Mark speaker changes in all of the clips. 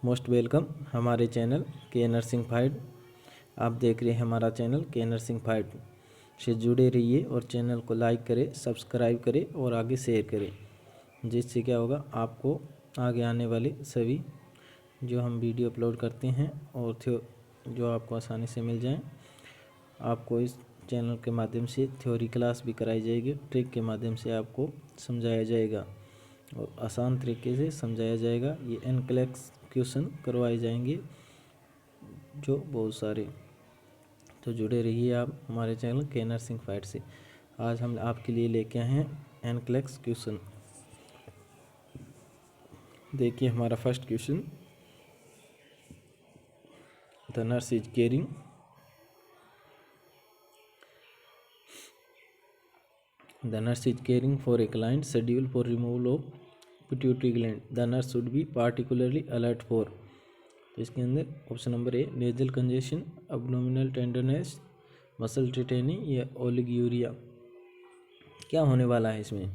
Speaker 1: Most welcome हमारे channel के nursing fight. आप देख रहे हैं हमारा चैनल के नर्सिंग फाइट से जुड़े रहिए और चैनल को लाइक करें, सब्सक्राइब करें और आगे शेयर करें, जिससे क्या होगा आपको आगे आने वाले सभी जो हम वीडियो अपलोड करते हैं और जो आपको आसानी से मिल जाएं। आपको इस चैनल के माध्यम से थ्योरी क्लास भी कराई जाएगी, ट्रिक के माध्यम से आपको समझाया जाएगा और आसान तरीके से समझाया जाएगा। ये NCLEX क्वेश्चन करवाए जाएंगे जो बहुत सारे, तो जुड़े रहिए आप हमारे चैनल के नर्सिंग फाइट से। आज हम आपके लिए लेके आए हैं NCLEX क्वेश्चन। देखिए हमारा first question, the nurse is caring for a client schedule for removal of pituitary gland. The nurse should be particularly alert for। तो इसके अंदर option number A nasal congestion, abdominal tenderness, muscle tetany या oliguria. क्या होने वाला है इसमें,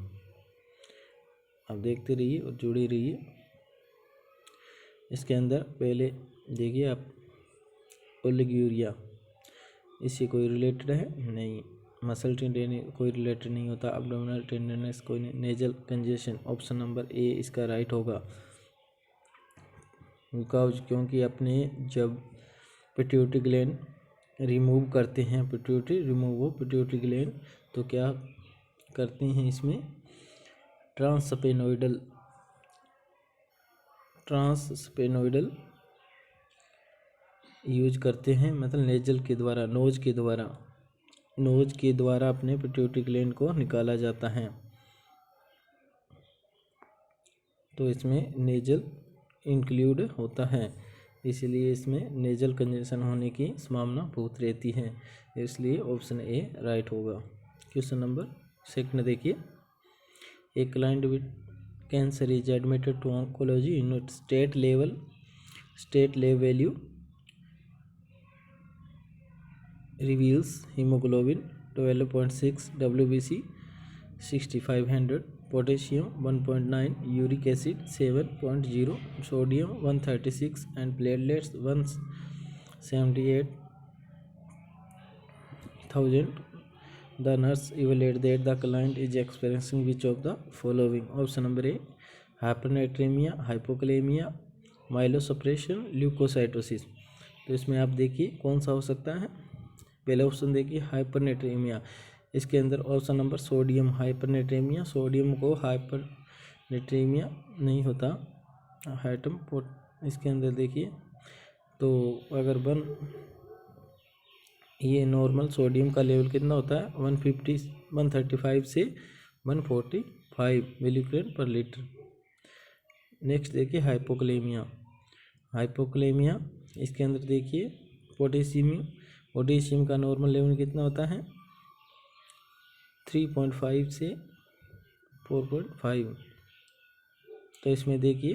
Speaker 1: आप देखते रहिए और जुड़े रहिए। इसके अंदर पहले देखिए आप, ओलिग्यूरिया इससे कोई रिलेटेड है नहीं, मसल टेंडरनेस कोई रिलेटेड नहीं होता, अब्डोमिनल टेंडरनेस कोई नहीं, नेजल कंजेशन ऑप्शन नंबर ए इसका राइट होगा। बिकॉज क्योंकि अपने जब पिट्यूटरी ग्लैंड रिमूव करते हैं, पिट्यूटरी ग्लैंड, तो क्या करते हैं इसमें ट्रांसस्पेनोइडल यूज करते हैं, मतलब नेजल के द्वारा, नोज के द्वारा अपने पिट्यूटरी ग्लैंड को निकाला जाता है। तो इसमें नेजल इंक्लूड होता है, इसलिए इसमें नेजल कंजेशन होने की संभावना बहुत रहती है, इसलिए ऑप्शन ए राइट होगा। क्वेश्चन नंबर सेकंड देखिए, a client with cancer is admitted to oncology unit, state level value reveals hemoglobin 12.6, WBC 6500, potassium 1.9, uric acid 7.0, sodium 136 and platelets 178,000. The nurse evaluated that the client is experiencing which of the following? Option number A hypernatremia, hypokalemia, myelosuppression, leukocytosis. तो इसमें आप देखिए कौन सा हो सकता है। पहले ऑप्शन देखिए हाइपरनेट्रेमिया, इसके अंदर option number sodium hypernatremia, sodium को हाइपरनेट्रेमिया नहीं होता, इसके अंदर देखिए तो अगर ये नॉर्मल सोडियम का लेवल कितना होता है 135 से 145 मिलीग्राम पर लीटर। नेक्स्ट देखिए हाइपोकलेमिया, इसके अंदर देखिए पोटेशियम का नॉर्मल लेवल कितना होता है 3.5 से 4.5। तो इसमें देखिए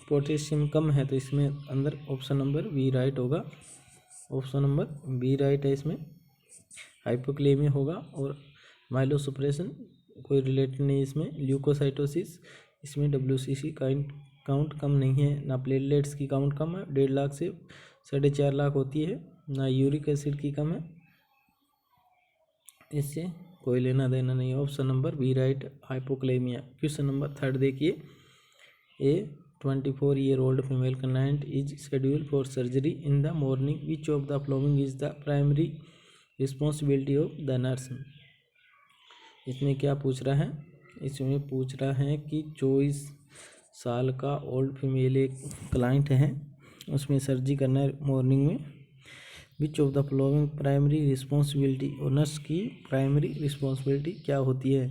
Speaker 1: पोटेशियम कम है, तो इसमें अंदर ऑप्शन नंबर बी राइट होगा, ऑप्शन नंबर बी राइट है, इसमें हाइपोक्लेमिया होगा। और माइलोसुप्रेशन कोई रिलेटेड नहीं इसमें, ल्यूकोसाइटोसिस इसमें WBC काउंट कम नहीं है, ना प्लेटलेट्स की काउंट कम है, 1.5 लाख से 4.5 लाख होती है, ना यूरिक एसिड की कम है, इससे कोई लेना देना नहीं है, option number B right hypokalemia. Question number third देखिए, a 24-year-old female client is scheduled for surgery in the morning. Which of the following is the primary responsibility of the nurse? इसमें क्या पूछ रहा है, इसमें पूछ रहा है कि 24 साल का ओल्ड फीमेल एक क्लाइंट है, उसमें सर्जरी करना है मॉर्निंग में। Which of the following primary responsibility, और नर्स की प्राइमरी रिस्पॉन्सिबिलिटी क्या होती है।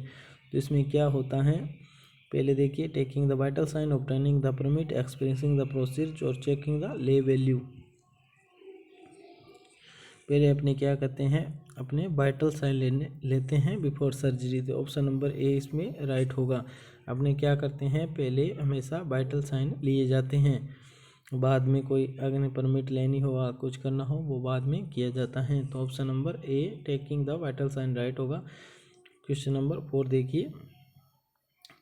Speaker 1: तो इसमें क्या होता है, पहले देखिए taking the vital sign, obtaining the permit, experiencing the procedure और चेकिंग द ले वैल्यू। पहले अपने क्या करते हैं, अपने वाइटल साइन लेते हैं बिफोर सर्जरी, तो ऑप्शन नंबर ए इसमें राइट होगा। अपने क्या करते हैं, पहले हमेशा वाइटल साइन लिए जाते हैं, बाद में कोई अग्नि परमिट लेनी हो या कुछ करना हो वो बाद में किया जाता है, तो option number A taking the vital sign right होगा। क्वेश्चन नंबर 4 देखिए,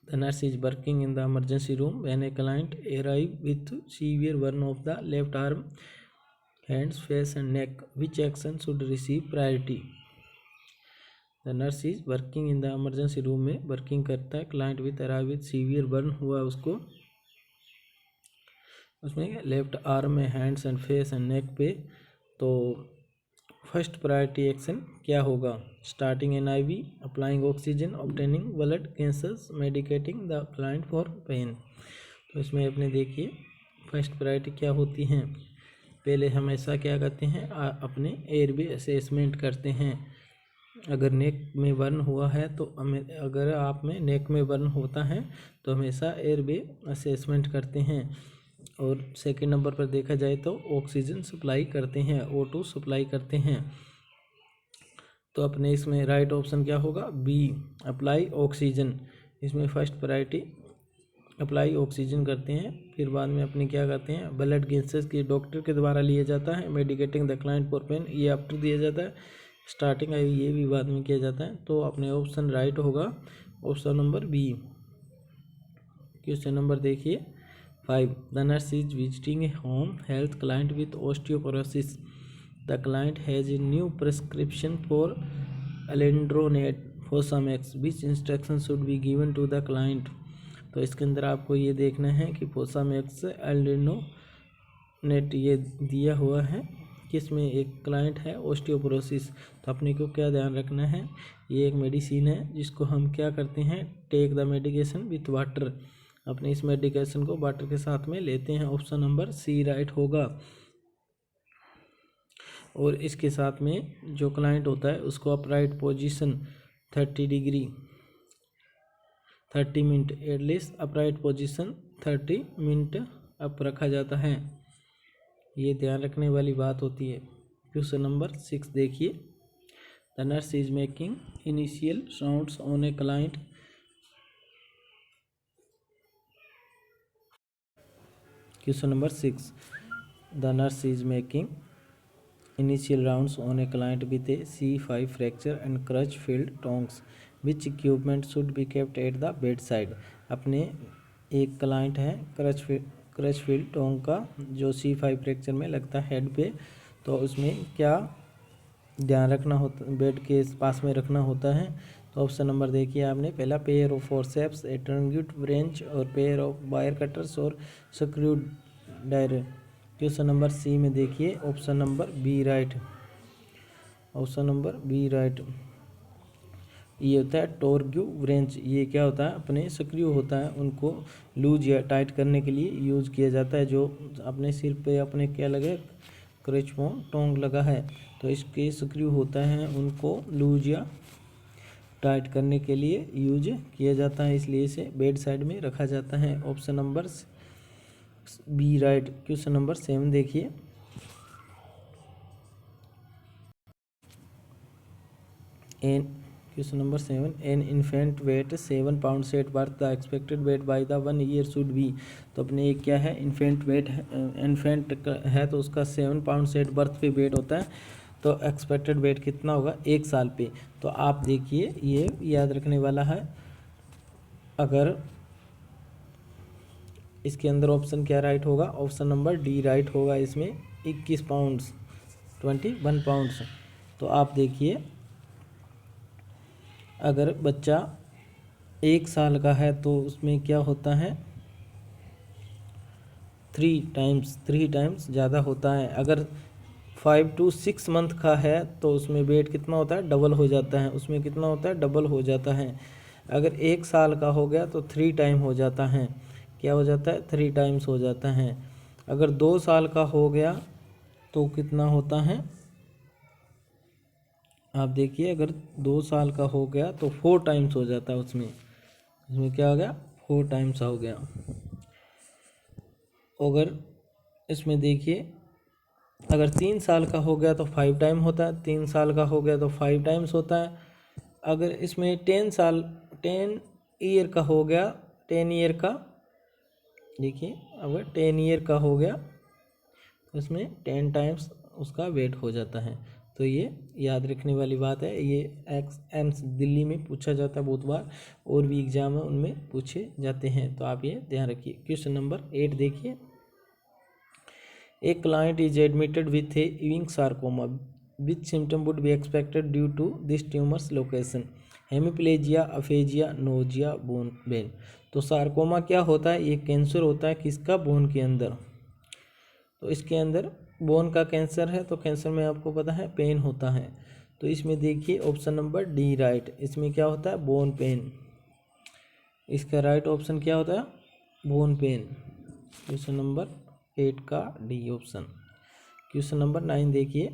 Speaker 1: The nurse is working in the emergency room when a client arrives with severe burn of the left arm, hands, face and neck. Which action should receive priority? The nurse is working in the emergency room में working करता है, client with arrive with severe burn हुआ उसको, उसमें left arm में, hands and face and neck पे। तो first priority action क्या होगा? Starting an IV, applying oxygen, obtaining blood gases, medicating the client for pain. तो इसमें अपने देखिए फर्स्ट प्रायोरिटी क्या होती हैं। पहले हमेशा क्या करते हैं, अपने एयरवे असेसमेंट करते हैं। अगर नेक में बर्न हुआ है तो अगर आप में नेक में बर्न होता है तो हमेशा एयरवे असेसमेंट करते हैं। और सेकंड नंबर पर देखा जाए तो ऑक्सीजन सप्लाई करते हैं, O2 सप्लाई करते हैं। तो अपने इसमें राइट ऑप्शन क्या होगा? B, apply oxygen. इसमें फर्स्ट प्रायोरिटी अप्लाई ऑक्सीजन करते हैं। फिर बाद में अपने क्या करते हैं, ब्लड गैसेस की डॉक्टर के द्वारा लिया जाता है। Medicating the client for pain, ये आफ्टर दिया जाता है। स्टार्टिंग है ये भी बाद में किया जाता है। तो अपने ऑप्शन राइट होगा option number B। Question number देखिए 5. The nurse is visiting a home health client with osteoporosis. The client has a new prescription for alendronate Fosamax. Which instruction should be given to the client? तो इसके अंदर आपको ये देखना है कि फोसामैक्स एल्डेनोनेट ये दिया हुआ है, किसमें एक क्लाइंट है ओस्टियोपोरोसिस। तो अपने को क्या ध्यान रखना है, ये एक मेडिसिन है जिसको हम क्या करते हैं, take the medication with water. अपने इस मेडिकेशन को वाटर के साथ में लेते हैं। ऑप्शन नंबर C राइट होगा। और इसके साथ में जो क्लाइंट होता है उसको upright position 30 degree 30 minute at least upright position 30 minute up रखा जाता है। ये ध्यान रखने वाली बात होती है। क्वेश्चन नंबर 6 देखिए। The nurse is making initial sounds on a client. Question number 6. The nurse is making initial rounds on a client with a C5 fracture and crutch-filled tongs. Which equipment should be kept at the bedside? अपने एक client है creche-field Tong का जो C5 fracture में लगता है head पे, तो उसमें क्या ध्यान रखना होता, बेड के पास में रखना होता है। तो ऑप्शन नंबर देखिए आपने, पहला पेयर ऑफ फोर्सेप्स, ए टर्नग्यूट ब्रेंच और पेयर ऑफ वायर कटर्स और screwdriver. Question number C में देखिए option number B right. Option number B right. ये होता है टोरग्यू ब्रेंच। ये क्या होता है, अपने स्क्रू होता है उनको लूज या टाइट करने के लिए यूज किया जाता है। जो अपने सिर पे अपने क्या लगे, क्रच टोंग लगा है, तो इसके स्क्रू होता है उनको लूज या टाइट करने के लिए यूज किया जाता है, इसलिए इसे बेड साइड में रखा जाता है। Option number B right. Question number 7 देखिए। Question number 7. An infant weight 7 pounds at birth, the expected weight by the 1 year should be. तो अपने एक क्या है, इन्फेंट वेट है, इन्फेंट है तो उसका 7 pounds एट बर्थ पे वेट होता है, तो एक्सपेक्टेड वेट कितना होगा 1 साल पे। तो आप देखिए ये याद रखने वाला है। अगर इसके अंदर ऑप्शन क्या राइट होगा, ऑप्शन नंबर D राइट होगा। इसमें 21 pounds 21 pounds। तो आप देखिए अगर बच्चा 1 साल का है तो उसमें क्या होता है 3 टाइम्स ज़्यादा होता है। अगर 5 to 6 month का है तो उसमें वेट कितना होता है, डबल हो जाता है। उसमें कितना होता है, डबल हो जाता है। अगर 1 साल का हो गया तो 3 टाइम हो जाता है। क्या हो जाता है, 3 टाइम्स हो जाता है। अगर 2 साल का हो गया तो कितना होता है, आप देखिए अगर 2 साल का हो गया तो 4 टाइम्स हो जाता है। उसमें क्या हो गया, 4 टाइम्स हो गया। अगर इसमें देखिए अगर 3 साल का हो गया तो 5 टाइम होता है, 3 साल का हो गया तो 5 टाइम्स होता है। अगर इसमें 10 ईयर का हो गया, 10 ईयर का देखिए अगर 10 ईयर का हो गया तो इसमें 10 टाइम्स उसका वेट हो जाता है। तो ये याद रखने वाली बात है। ये एम्स दिल्ली में पूछा जाता है बहुत बार, और भी एग्जाम है उनमें पूछे जाते हैं, तो आप ये ध्यान रखिए। क्वेश्चन नंबर 8 देखिए। A client is admitted with A ewing sarcoma, which symptom would be expected due to this tumor's location? Hemiplegia, aphasia, nausea, bone Ben. तो सार्कोमा क्या होता है? ये कैंसर होता है किसका? बोन के अंदर। तो इसके अंदर बोन का कैंसर है, तो कैंसर में आपको पता है पेन होता है। तो इसमें देखिए ऑप्शन नंबर डी राइट। इसमें क्या होता है? Bone pen. इसका राइट ऑप्शन क्या होता है? Bone pen. क्वेश्चन नंबर 8 का डी ऑप्शन। क्वेश्चन नंबर 9 देखिए।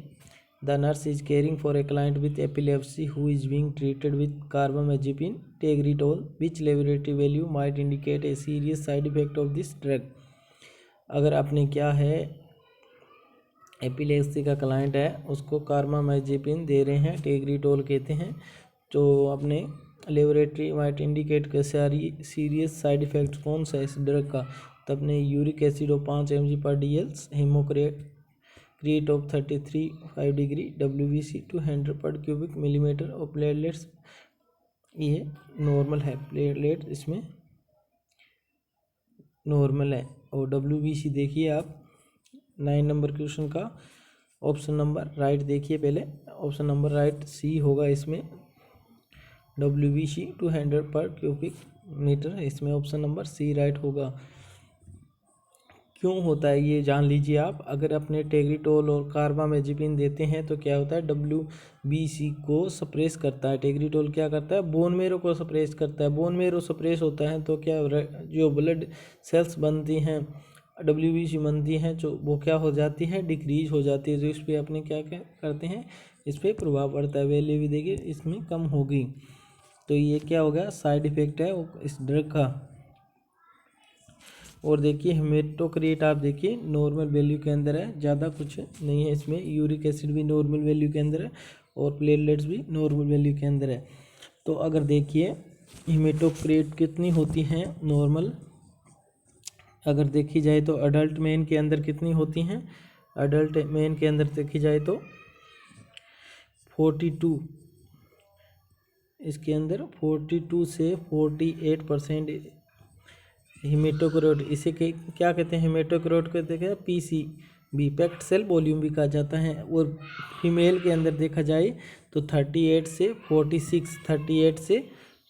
Speaker 1: The nurse is caring for a client with epilepsy who is being treated with carbamazepine Tegretol, which laboratory value might indicate a serious side effect of this drug. अगर आपने क्या है, epilepsy का client है, उसको कार्बामेजेपिन दे रहे हैं, टेग्रिटोल कहते हैं, तो अपने लेबोरेटरी माइट इंडिकेट के सारी सीरियस साइड इफेक्ट कौन सा है इस ड्रग का? तो अपने uric acid of 5 mg/dl, hematocrit of 33.5 degree, WBC 200 पर क्यूबिक मिलीमीटर और प्लेटलेट्स ये नॉर्मल है, प्लेटलेट इसमें नॉर्मल है। और WBC देखिए आप 9 नंबर क्वेश्चन का ऑप्शन नंबर राइट देखिए। पहले ऑप्शन नंबर राइट सी होगा इसमें, WBC 200 पर क्यूबिक मीटर, इसमें ऑप्शन नंबर सी राइट होगा। क्यों होता है ये जान लीजिए आप। अगर अपने टेग्रिटोल और कार्बामेजेपिन देते हैं तो क्या होता है? WBC को सप्रेस करता है। टेग्रिटोल क्या करता है? बोन मेरो को सप्रेस करता है। बोन मेरो सप्रेस होता है तो क्या जो ब्लड सेल्स बनती हैं, WBC बनती हैं, जो वो क्या हो जाती है? डिक्रीज हो जाती है। तो इस पर अपने क्या क्या करते हैं? इस पर प्रभाव पड़ता है। वैल्यू भी देखिए इसमें कम होगी। तो ये क्या हो गया? साइड इफेक्ट है इस ड्रग का। और देखिए हेमेटोक्रिट आप देखिए नॉर्मल वैल्यू के अंदर है, ज़्यादा कुछ नहीं है इसमें। यूरिक एसिड भी नॉर्मल वैल्यू के अंदर है और प्लेटलेट्स भी नॉर्मल वैल्यू के अंदर है। तो अगर देखिए हेमेटोक्रिट कितनी होती हैं नॉर्मल, अगर देखी जाए तो अडल्ट मेन के अंदर कितनी होती हैं? अडल्ट मेन के अंदर देखी जाए तो 42, इसके अंदर 42 से 48% हेमेटोक्रिट। इसे क्या कहते हैं? हेमेटोक्रिट कहते हैं PCB, पैक्ड सेल वॉल्यूम भी कहा जाता है। और फीमेल के अंदर देखा जाए तो 38 से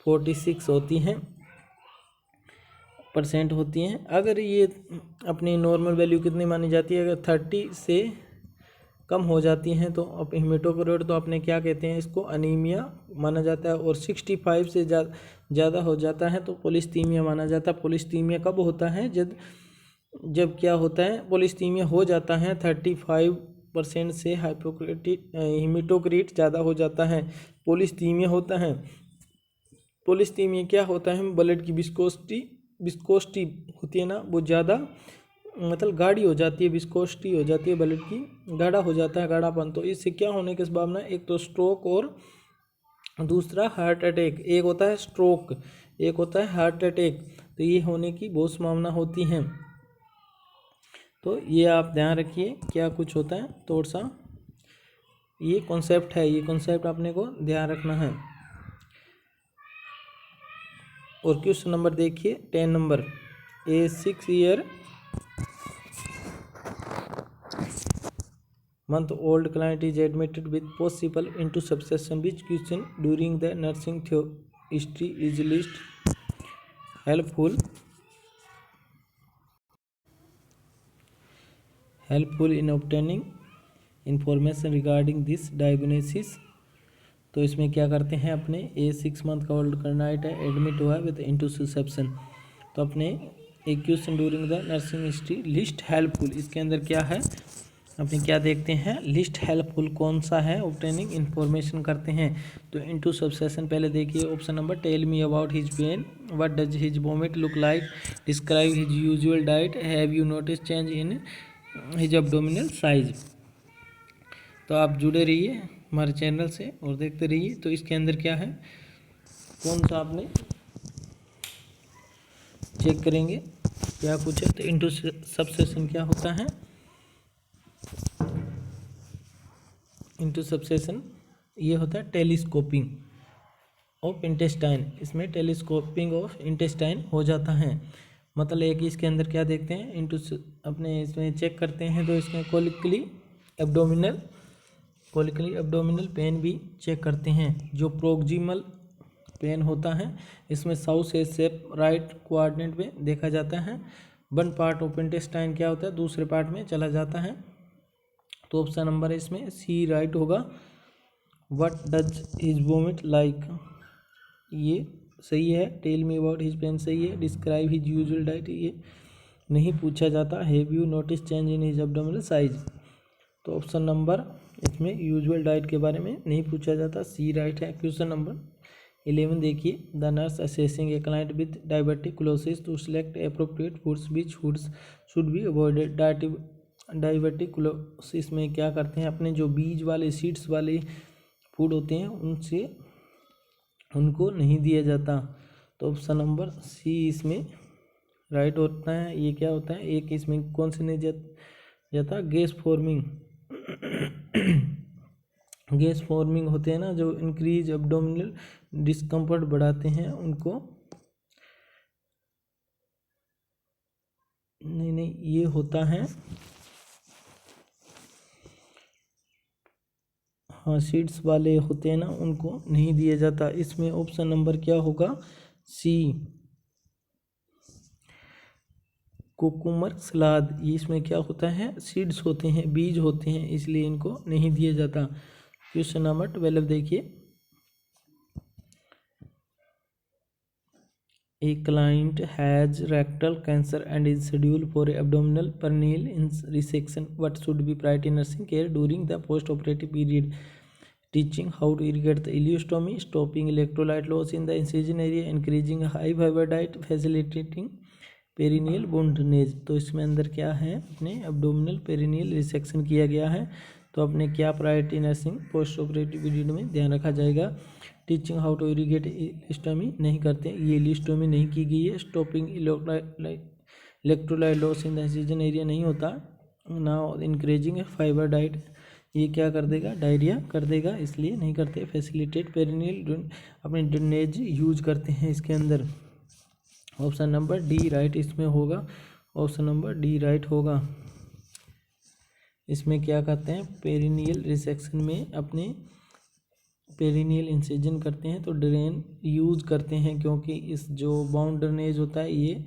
Speaker 1: 46 होती हैं % होती हैं। अगर ये अपनी नॉर्मल वैल्यू कितनी मानी जाती है? अगर 30 से कम हो जाती हैं तो अब हेमेटोक्रिट तो अपने क्या कहते हैं? इसको अनीमिया माना जाता है। और 65 से ज़्यादा हो जाता है तो पॉलिसीथीमिया माना जाता है। पॉलिसीथीमिया कब होता है? जब क्या होता है? पॉलिसीथीमिया हो जाता है 35% से हेमेटोक्रिट ज़्यादा हो जाता है, पॉलिसीथीमिया होता है। पॉलिसीथीमिया क्या होता है? ब्लड की विस्कोसिटी होती है ना, वो ज़्यादा मतलब गाढ़ी हो जाती है, विस्कोसिटी हो जाती है ब्लड की, गाढ़ा हो जाता है, गाढ़ापन। तो इससे क्या होने की संभावना है? एक तो स्ट्रोक और दूसरा हार्ट अटैक। एक होता है स्ट्रोक, एक होता है हार्ट अटैक। तो ये होने की बहुत संभावना होती है। तो ये आप ध्यान रखिए क्या कुछ होता है। थोड़ा सा ये कॉन्सेप्ट है, ये कॉन्सेप्ट आपने को ध्यान रखना है। और क्वेश्चन नंबर देखिए 10 number. A 6 year month old client is admitted with possible intussusception. Which question during the nursing history is least helpful in obtaining information regarding this diagnosis? तो इसमें क्या करते हैं? अपने ए 6 month का ओल्ड क्लाइंट है, admit हुआ है विद इंटुससेप्शन। तो अपने एक question during the nursing history list helpful, इसके अंदर क्या है? अपने क्या देखते हैं? लिस्ट हेल्पफुल कौन सा है? ऑब्टेनिंग इन्फॉर्मेशन करते हैं। तो इंटुससेप्शन पहले देखिए option number, tell me about his pain, what does his vomit look like, describe his usual diet, have you notice change in his abdominal size. तो आप जुड़े रहिए हमारे चैनल से और देखते रहिए। तो इसके अंदर क्या है, कौन सा आपने चेक करेंगे क्या कुछ है। तो इंटुससेप्शन क्या होता है? इंटू सबसेशन ये होता है टेलीस्कोपिंग ऑफ इंटेस्टाइन, इसमें टेलीस्कोपिंग ऑफ इंटेस्टाइन हो जाता है। मतलब एक इसके अंदर क्या देखते हैं इंटू अपने इसमें चेक करते हैं तो इसमें कोलिकली एब्डोमिनल पेन भी चेक करते हैं। जो प्रोक्सिमल पेन होता है इसमें साउथ से सेप राइट कोऑर्डिनेट में देखा जाता है। वन पार्ट ऑफ इंटेस्टाइन क्या होता है दूसरे पार्ट में चला जाता है। तो ऑप्शन नंबर इसमें सी राइट होगा। What does his vomit like, ये सही है। Tell me about his pain सही है। डिस्क्राइब हिज यूजुअल डाइट ये नहीं पूछा जाता। Have you notice change in his abdominal size, तो ऑप्शन नंबर इसमें यूजुअल डाइट के बारे में नहीं पूछा जाता, सी राइट है। क्वेश्चन नंबर 11 देखिए, the nurse assessing a client with diverticulosis to select appropriate foods which foods should be avoided. Diverticulosis में क्या करते हैं अपने जो बीज वाले सीड्स वाले फूड होते हैं उनको नहीं दिया जाता। तो ऑप्शन नंबर सी इसमें राइट होता है। ये क्या होता है एक इसमें कौन से नहीं जाता गैस फॉर्मिंग होते हैं ना जो इंक्रीज एब्डोमिनल डिस्कम्फर्ट बढ़ाते हैं उनको नहीं ये होता है हाँ सीड्स वाले होते हैं ना उनको नहीं दिया जाता। इसमें ऑप्शन नंबर क्या होगा सी कुकुम्बर सलाद, ये इसमें क्या होता है सीड्स होते हैं बीज होते हैं इसलिए इनको नहीं दिया जाता। क्वेश्चन नंबर 12 देखिए, A client has rectal cancer and is scheduled for abdominal perineal resection. What should be priority nursing care during the post-operative period? Teaching how to irrigate the ileostomy, stopping electrolyte loss in the incision area, increasing high fiber diet, facilitating perineal bone drainage. तो इसमें अंदर क्या है अपने abdominal perennial resection किया गया है तो अपने क्या priority nursing post operative period में ध्यान रखा जाएगा। टीचिंग हाउ टू इरीगेट इलेक्ट्रोमी नहीं करते, ये इलेक्ट्रोमी नहीं की गई है। Stopping electrolyte loss in the incision area नहीं होता ना। इंक्रीजिंग फाइबर डाइट ये क्या कर देगा डायरिया कर देगा इसलिए नहीं करते। फैसिलिटेट पेरिनियल अपने ड्रेनेज यूज करते हैं इसके अंदर। ऑप्शन नंबर डी राइट इसमें होगा, ऑप्शन नंबर डी राइट होगा। इसमें क्या कहते हैं पेरिनियल रिसेक्शन में अपने पेरिनियल इंसिजन करते हैं तो ड्रेन यूज करते हैं क्योंकि इस जो बाउंड ड्रेनेज होता है ये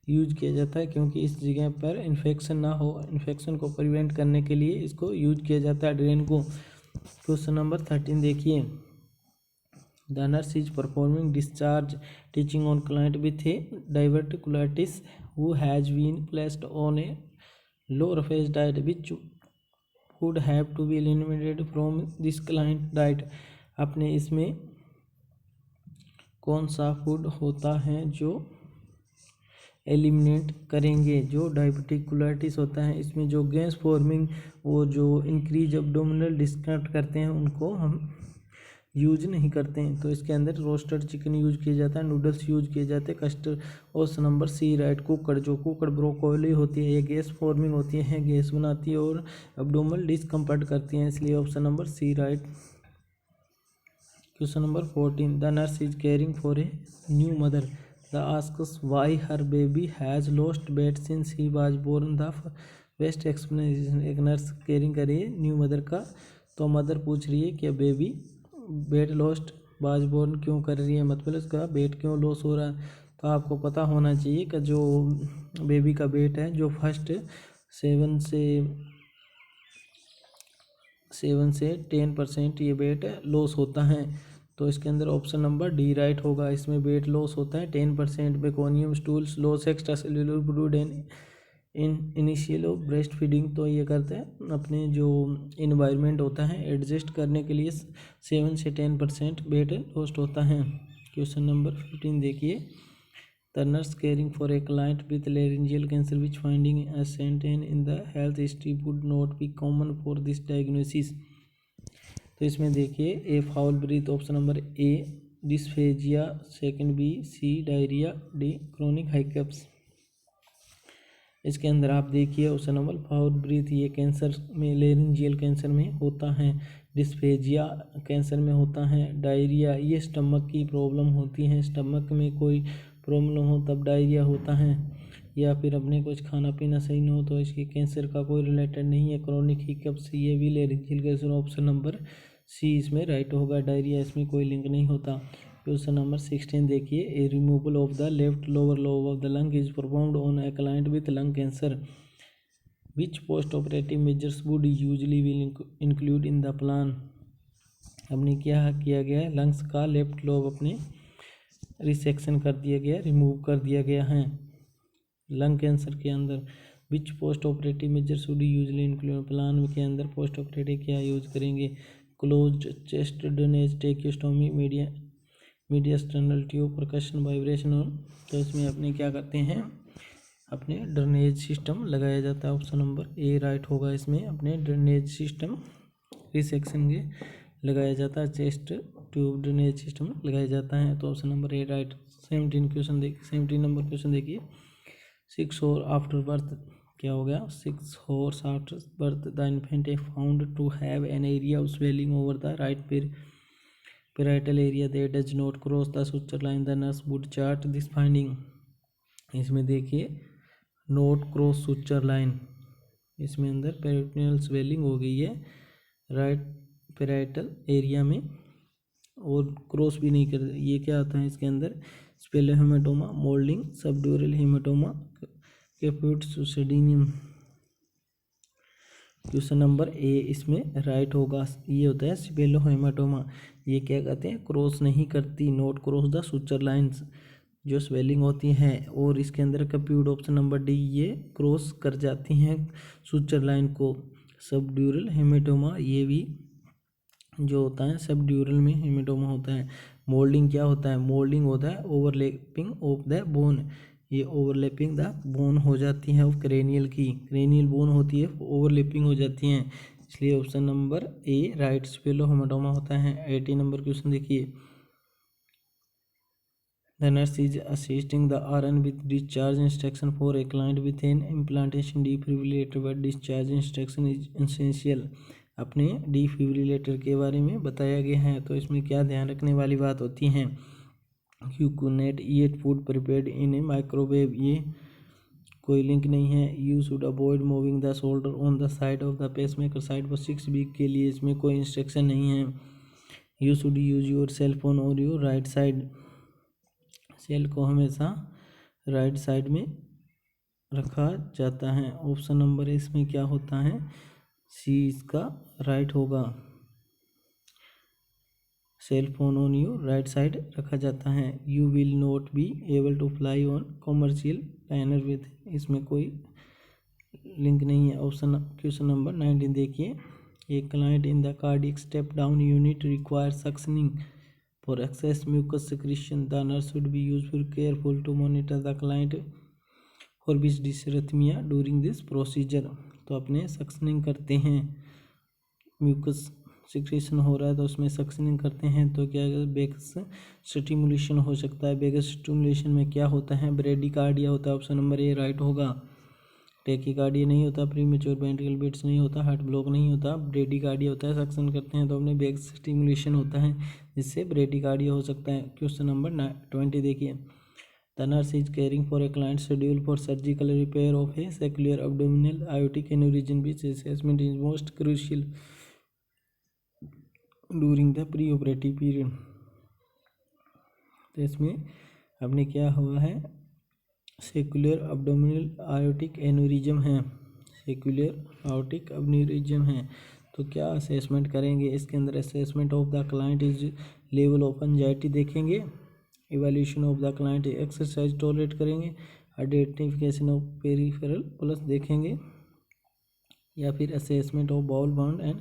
Speaker 1: यूज किया जाता है क्योंकि इस जगह पर इन्फेक्शन ना हो, इन्फेक्शन को प्रिवेंट करने के लिए इसको यूज किया जाता है ड्रेन को। क्वेश्चन नंबर 13 देखिए, the nurse is performing discharge teaching on client with a diverticulitis who has been placed on a lower phase diet which would have to be eliminated from this client diet. अपने इसमें कौन सा food होता है जो eliminate करेंगे। जो diverticulitis होता है इसमें जो गैस फॉर्मिंग वो जो इंक्रीज एब्डोमिनल डिस्कम्फर्ट करते हैं उनको हम यूज नहीं करते हैं। तो इसके अंदर रोस्टेड चिकन यूज किया जाता है, नूडल्स यूज किए जाते हैं, custard. Option number C right. Cooked जो कुकड़ ब्रोकोली होती है ये गैस फॉर्मिंग होती है, गैस बनाती है और एब्डोमिनल डिस्कम्फर्ट करती हैं इसलिए option number C right. Question number 14, the nurse is caring for a new mother the asks why her baby has lost weight since he was born. The best explanation. एक nurse caring कर रही है new mother का तो mother पूछ रही है कि baby weight lost was born क्यों कर रही है, मतलब उसका वेट क्यों लॉस हो रहा है। तो आपको पता होना चाहिए कि जो बेबी का वेट है जो फर्स्ट 7 से 10% ये वेट लॉस होता है। तो इसके अंदर ऑप्शन नंबर डी राइट होगा। इसमें वेट लॉस होता है 10%। Meconium stools loss extracellular fluid and initial of breast feeding. तो ये करते हैं अपने जो इन्वायरमेंट होता है एडजस्ट करने के लिए 7 से 10% वेट लॉस्ट होता है। क्वेश्चन नंबर 15 देखिए, the nurse caring for a client with laryngeal cancer which finding a sentence in the health history would not be common for this diagnosis। तो इसमें देखिए a foul breath, option number A dysphagia, second B C diarrhoea, D chronic hiccups. इसके अंदर आप देखिए option number foul breath ये cancer में laryngeal cancer में होता है डिस्फेजिया कैंसर में होता है। डायरिया ये स्टमक की प्रॉब्लम होती है, स्टमक में कोई प्रॉब्लम हो तब डायरिया होता है, या फिर अपने कुछ खाना पीना सही ना हो तो इसके कैंसर का कोई रिलेटेड नहीं है। क्रोनिक हिकअप से ये भी laryngeal cancer, option number C इसमें राइट होगा। डायरिया इसमें कोई लिंक नहीं होता। क्वेश्चन नंबर 16 देखिए, a removal of the left lower lobe of the lung is performed on a client with lung cancer, which post operative measures would usually will include in the plan. हमने क्या किया गया है, lungs का left lobe अपने resection कर दिया गया, रिमूव कर दिया गया है लंग कैंसर के अंदर। Which post operative measure should usually include, plan के अंदर पोस्ट ऑपरेटिव क्या यूज करेंगे, closed chest drainage, tracheostomy, mediastinal tube, percussion, vibration. और तो इसमें अपने क्या करते हैं, अपने ड्रेनेज सिस्टम लगाया जाता है। ऑप्शन नंबर ए राइट होगा। इसमें अपने ड्रेनेज सिस्टम रिसेक्शन के लगाया जाता है, चेस्ट ट्यूब ड्रेनेज सिस्टम लगाया जाता है। तो ऑप्शन नंबर ए राइट। 17 नंबर क्वेश्चन देखिए, 6 और आफ्टर बर्थ क्या हो गया, 6 hours after birth the infant a found to have an area of swelling over the right parietal area that does not cross the suture line, the nurse would chart this finding. इसमें देखिए note cross suture line, इसमें अंदर peritoneal swelling हो गई है right parietal area में और cross भी नहीं कर, ये क्या होता है इसके अंदर, cephalohaematoma, moulding, subdural haematoma, caput succedaneum. Question number A इसमें राइट होगा। ये होता है स्पेलोहेमेटोमा, ये क्या कहते हैं, क्रॉस नहीं करती, note cross the suture lines जो स्वेलिंग होती हैं। और इसके अंदर कैप्यूट ऑप्शन नंबर डी, ये क्रॉस कर जाती हैं सुचर लाइन को। सबड्यूरल हेमेटोमा ये भी जो होता है सबड्यूरल में हेमेटोमा होता है। मोल्डिंग क्या होता है, मोल्डिंग होता है ओवरलैपिंग ऑफ द बोन, ये ओवरलैपिंग द बोन हो जाती है ऑफ क्रेनियल की, क्रेनियल बोन होती है ओवरलैपिंग हो जाती हैं, इसलिए ऑप्शन नंबर ए राइट स्पेलोहेमेटोमा होता है। 18 नंबर क्वेश्चन देखिए, the nurse is assisting the RN with discharge instruction for a client with an implantation defibrillator, but discharge instruction is essential। अपने डिफिब्रिलेटर के बारे में बताया गया है, तो इसमें क्या ध्यान रखने वाली बात होती है, you could not eat food prepared in A microwave, ये कोई लिंक नहीं है। You should avoid moving the shoulder on the side of the pacemaker side पर 6 वीक के लिए, इसमें कोई इंस्ट्रक्शन नहीं है। You should use your cell phone और योर राइट साइड, सेल को हमेशा राइट साइड में रखा जाता है। ऑप्शन नंबर इसमें क्या होता है, सी इसका राइट होगा, cell phone on your right side रखा जाता है। You will not be able to fly on commercial liner with, इसमें कोई लिंक नहीं है। ऑप्शन क्वेश्चन नंबर 19 देखिए, a client in the cardiac step down unit require suctioning for excess mucus secretion, the nurse should be useful careful to monitor the client for which dysrhythmia during this procedure। तो अपने suctioning करते हैं, mucus secretion हो रहा है तो उसमें suctioning करते हैं, तो क्या वेगस स्टिमुलेशन हो सकता है। वेगस स्टिमुलेशन में क्या होता है, ब्रेडिकार्डिया होता है। ऑप्शन नंबर ए राइट होगा। टेकिकार्डिया नहीं होता, प्रीमेच्योर वेंट्रिकल बीट्स नहीं होता, हार्ट ब्लॉक नहीं होता, ब्रेडिकार्डिया होता है। सक्शन करते हैं तो अपने वेगस स्टिमुलेशन होता है, जिससे ब्रेडिकार्डिया हो सकता है। क्वेश्चन नंबर 20 देखिए, the nurse is caring for a client schedule for surgical repair of a saccular abdominal aortic aneurysm, which assessment is most crucial during the pre operative period. तो इसमें अपने क्या हुआ है, सेक्युलर अब्डोमिनल आयोटिक एन्यूरिज्म है, saccular aortic aneurysm है। तो क्या असेसमेंट करेंगे इसके अंदर, assessment of the client is level of anxiety देखेंगे, evaluation of the client exercise tolerate करेंगे, आइडेंटिफिकेशन ऑफ पेरिफेरल प्लस देखेंगे, या फिर assessment of bowel bound and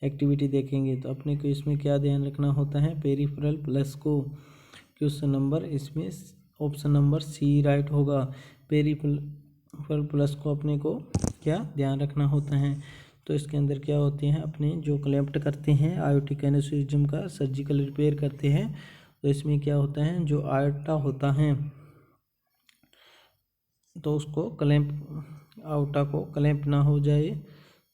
Speaker 1: activity देखेंगे। तो अपने को इसमें क्या ध्यान रखना होता है, पेरिफेरल प्लस को। क्वेश्चन नंबर इसमें ऑप्शन नंबर सी राइट होगा। पेरिफेरल प्लस को अपने को क्या ध्यान रखना होता है, तो इसके अंदर क्या होते हैं, अपने जो क्लैंप करते हैं आयोटिक एनेस्थीसिज्म का सर्जिकल रिपेयर करते हैं, तो इसमें क्या होता है, जो आयोटा होता है तो उसको क्लैंप, आयोटा को क्लैंप ना हो जाए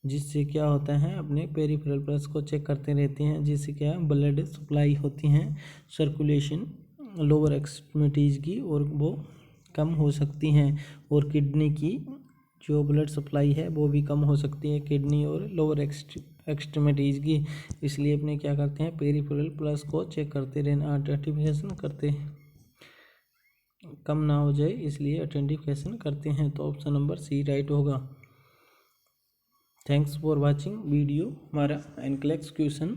Speaker 1: जिससे क्या होता है अपने पेरिफेरल पल्स को चेक करते रहते हैं, जिससे क्या ब्लड सप्लाई होती हैं, सर्कुलेशन लोअर एक्सट्रीमिटीज़ की और वो कम हो सकती हैं, और किडनी की जो ब्लड सप्लाई है वो भी कम हो सकती है, किडनी और लोअर एक्सट्रीमिटीज़ की। इसलिए अपने क्या करते हैं पेरिफेरल पल्स को चेक करते रहना, आइडेंटिफिकेशन करते कम ना हो जाए इसलिए आइडेंटिफिकेशन करते हैं। तो ऑप्शन नंबर सी राइट होगा। Thanks for watching video. हमारा एनक्लेक्स क्वेश्चन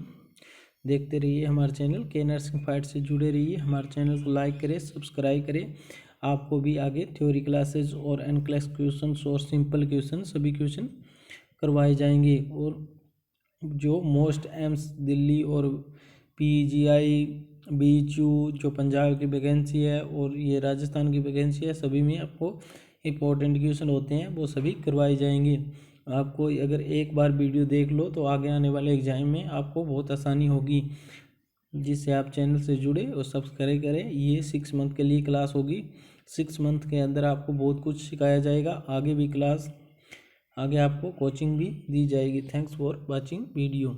Speaker 1: देखते रहिए, हमारे चैनल के नर्सिंग फाइट से जुड़े रहिए, हमारे चैनल को लाइक करें, सब्सक्राइब करें। आपको भी आगे थ्योरी क्लासेस और एनक्लेक्स क्वेश्चन और सिंपल क्वेश्चन सभी क्वेश्चन करवाए जाएंगे। और जो मोस्ट एम्स दिल्ली और पीजीआई बीएचयू जो पंजाब की वैकेंसी है और ये राजस्थान की वैकेंसी है, सभी में आपको इम्पोर्टेंट क्वेश्चन होते हैं, वो सभी करवाए जाएंगे। आपको अगर एक बार वीडियो देख लो तो आगे आने वाले एग्जाम में आपको बहुत आसानी होगी, जिससे आप चैनल से जुड़े और सब्सक्राइब करें। ये 6 मंथ के लिए क्लास होगी, 6 मंथ के अंदर आपको बहुत कुछ सिखाया जाएगा, आगे भी क्लास आगे आपको कोचिंग भी दी जाएगी। Thanks for watching video.